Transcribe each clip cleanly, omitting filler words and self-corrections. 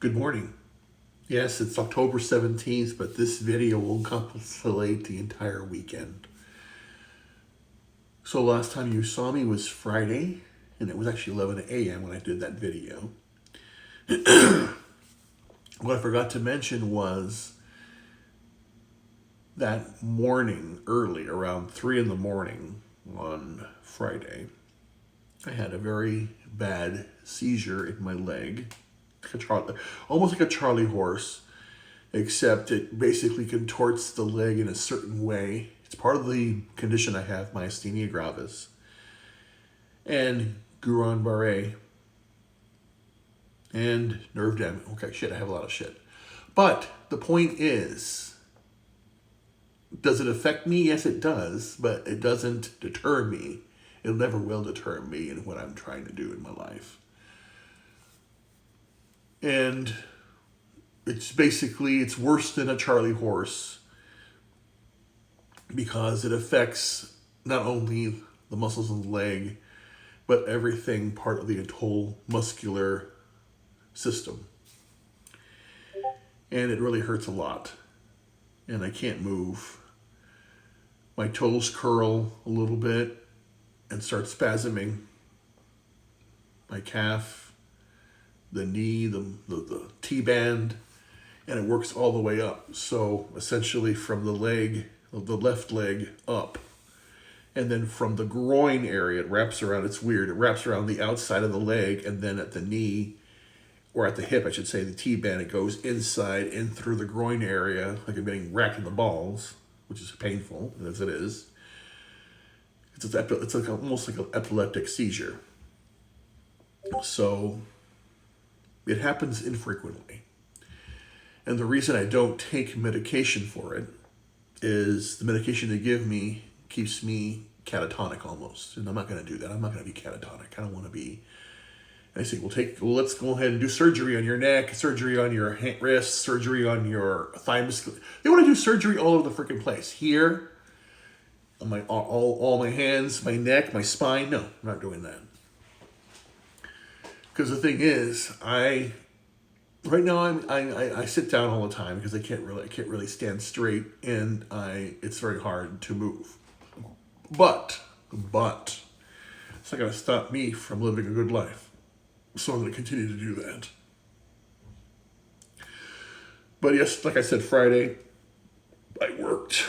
Good morning. Yes, it's October 17th, but this video will encapsulate the entire weekend. So last time you saw me was Friday, and it was actually 11 a.m. when I did that video. What I forgot to mention was that morning, early, around 3 in the morning on Friday, I had a very bad seizure in my leg, almost like a Charlie horse, except it basically contorts the leg in a certain way. It's part of the condition I have, myasthenia gravis and Guillain-Barré and nerve damage. Okay, shit, I have a lot of shit. But the point is, does it affect me? Yes, it does, but it doesn't deter me. It never will deter me in what I'm trying to do in my life. And it's worse than a Charlie horse because it affects not only the muscles of the leg, but everything part of the whole muscular system. And it really hurts a lot. And I can't move. My toes curl a little bit and start spasming. My calf, the knee, the Tband, and it works all the way up. So essentially from the left leg up, and then from the groin area, it wraps around, it's weird, it wraps around the outside of the leg, and then at the knee, or at the hip, I should say, the Tband, it goes inside, in through the groin area, like I'm getting racked in the balls, which is painful, as it is. It's like almost like an epileptic seizure. So it happens infrequently. And the reason I don't take medication for it is the medication they give me keeps me catatonic almost. And I'm not going to do that. I'm not going to be catatonic. I don't want to be. And I say, let's go ahead and do surgery on your neck, surgery on your wrists, surgery on your thigh muscle. They want to do surgery all over the freaking place. Here, on my all my hands, my neck, my spine. No, I'm not doing that. Because the thing is, right now I sit down all the time because I can't really stand straight, and it's very hard to move. But it's not going to stop me from living a good life. So I'm going to continue to do that. But yes, like I said, Friday I worked,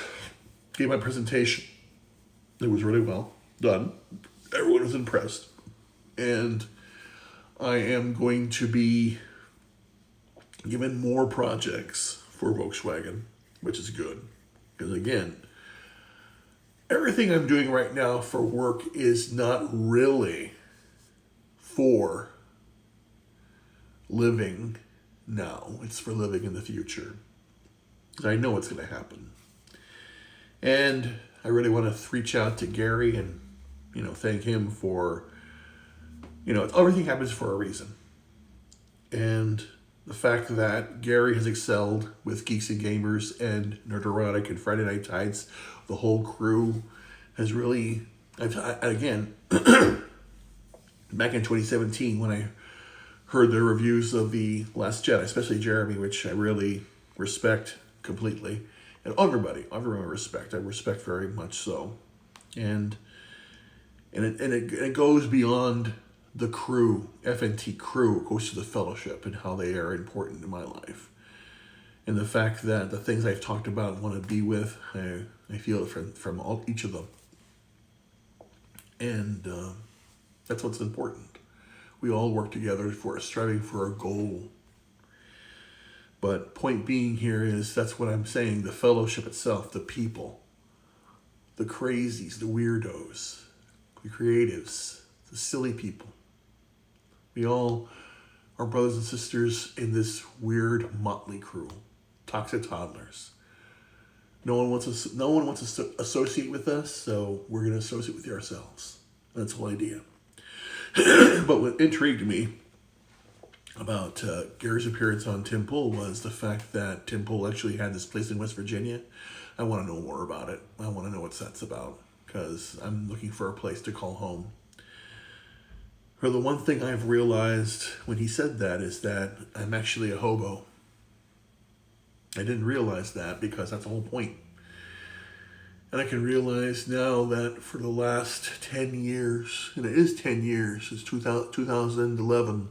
gave my presentation. It was really well done. Everyone was impressed, and I am going to be given more projects for Volkswagen, which is good. Because again, everything I'm doing right now for work is not really for living now. It's for living in the future. I know it's going to happen. And I really want to reach out to Gary and, thank him for, everything happens for a reason. And the fact that Gary has excelled with Geeks and Gamers and Nerderotic and Friday Night Tights, the whole crew has really, again, back in 2017 when I heard the reviews of The Last Jedi, especially Jeremy, which I really respect completely, and everybody I respect very much so, and it goes beyond the crew, FNT crew. It goes to the fellowship and how they are important in my life, and the fact that the things I've talked about and want to be with, I feel it from each of them, and that's what's important. We all work together striving for a goal. But point being here is, that's what I'm saying, the fellowship itself, the people, the crazies, the weirdos, the creatives, the silly people. We all are brothers and sisters in this weird motley crew, toxic toddlers. No one wants us to associate with us, so we're going to associate with ourselves. That's the whole idea. But what intrigued me about Gary's appearance on Tim Pool was the fact that Tim Pool actually had this place in West Virginia. I want to know more about it. I want to know what that's about, because I'm looking for a place to call home. Or the one thing I've realized when he said that is that I'm actually a hobo. I didn't realize that because that's the whole point. And I can realize now that for the last 10 years, and it is 10 years, it's 2011,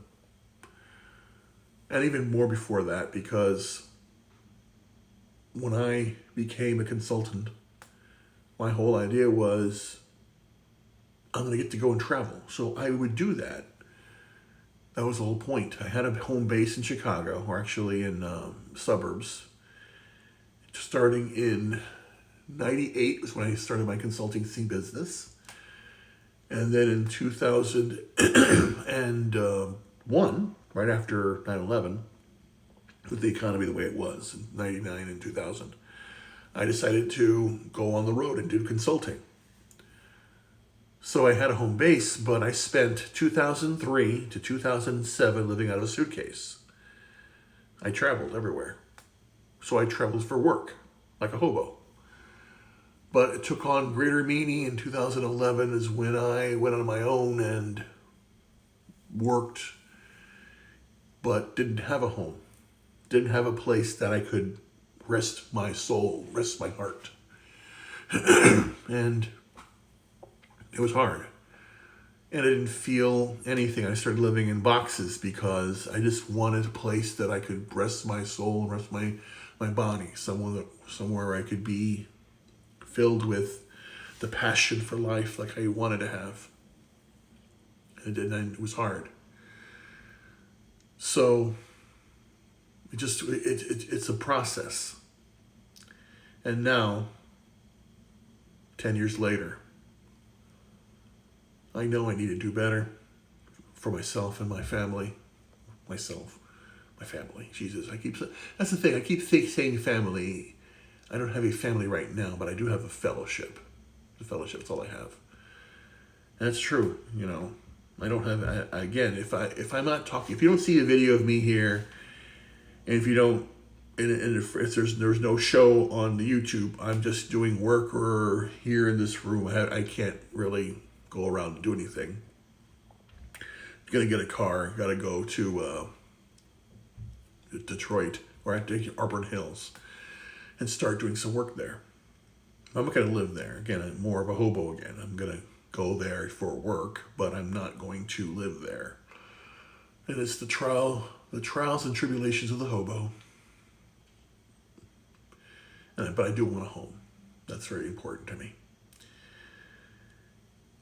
and even more before that, because when I became a consultant, my whole idea was I'm going to get to go and travel. So I would do that. That was the whole point. I had a home base in Chicago, or actually in suburbs. Starting in 98 was when I started my consulting business. And then in 2001, right after 9/11, with the economy the way it was in 99 and 2000, I decided to go on the road and do consulting. So I had a home base, but I spent 2003 to 2007 living out of a suitcase. I traveled everywhere. So I traveled for work, like a hobo. But it took on greater meaning in 2011 is when I went on my own and worked, but didn't have a home. Didn't have a place that I could rest my soul, rest my heart. And it was hard. And I didn't feel anything. I started living in boxes because I just wanted a place that I could rest my soul, rest my body, somewhere I could be filled with the passion for life like I wanted to have. And it was hard. So it's a process. And now, 10 years later, I know I need to do better for myself and my family. My family. Jesus, that's the thing. I keep saying family. I don't have a family right now, but I do have a fellowship. The fellowship, that's all I have. And that's true, you know. I don't have, again, if I'm not talking, if you don't see a video of me here, and if you don't, and if there's no show on the YouTube, I'm just doing work or here in this room. I can't really go around and do anything. Gonna get a car, gotta go to Detroit, or I have to take Auburn Hills and start doing some work there. I'm not gonna live there. Again, I'm more of a hobo again. I'm gonna go there for work, but I'm not going to live there. And it's the trials and tribulations of the hobo. But I do want a home. That's very important to me.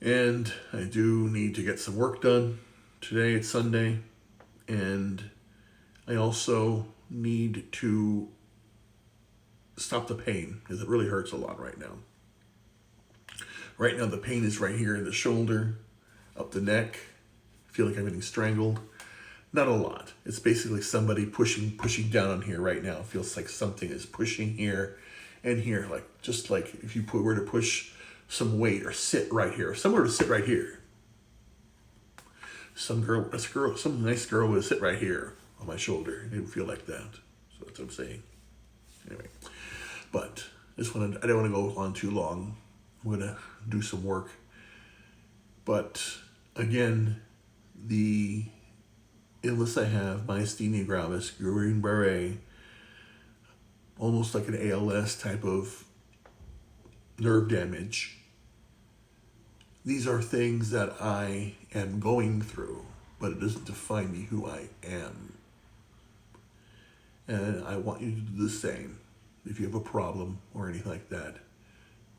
And I do need to get some work done. Today it's Sunday, and I also need to stop the pain, because it really hurts a lot right now. Right now the pain is right here in the shoulder, up the neck. I feel like I'm getting strangled. Not a lot. It's basically somebody pushing down on here right now. It feels like something is pushing here and here, just like if you were to push some weight or sit right here. If someone were to sit right here, some nice girl would sit right here on my shoulder. It would feel like that. So that's what I'm saying. Anyway, but I don't want to go on too long. I'm going to do some work. But again, the illness I have, myasthenia gravis, Guillain-Barré, almost like an ALS type of nerve damage. These are things that I am going through, but it doesn't define me who I am. And I want you to do the same. If you have a problem or anything like that,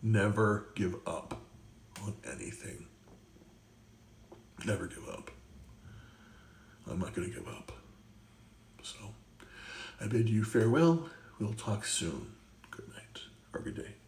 never give up on anything. Never give up. I'm not going to give up. So I bid you farewell. We'll talk soon. Good night or good day.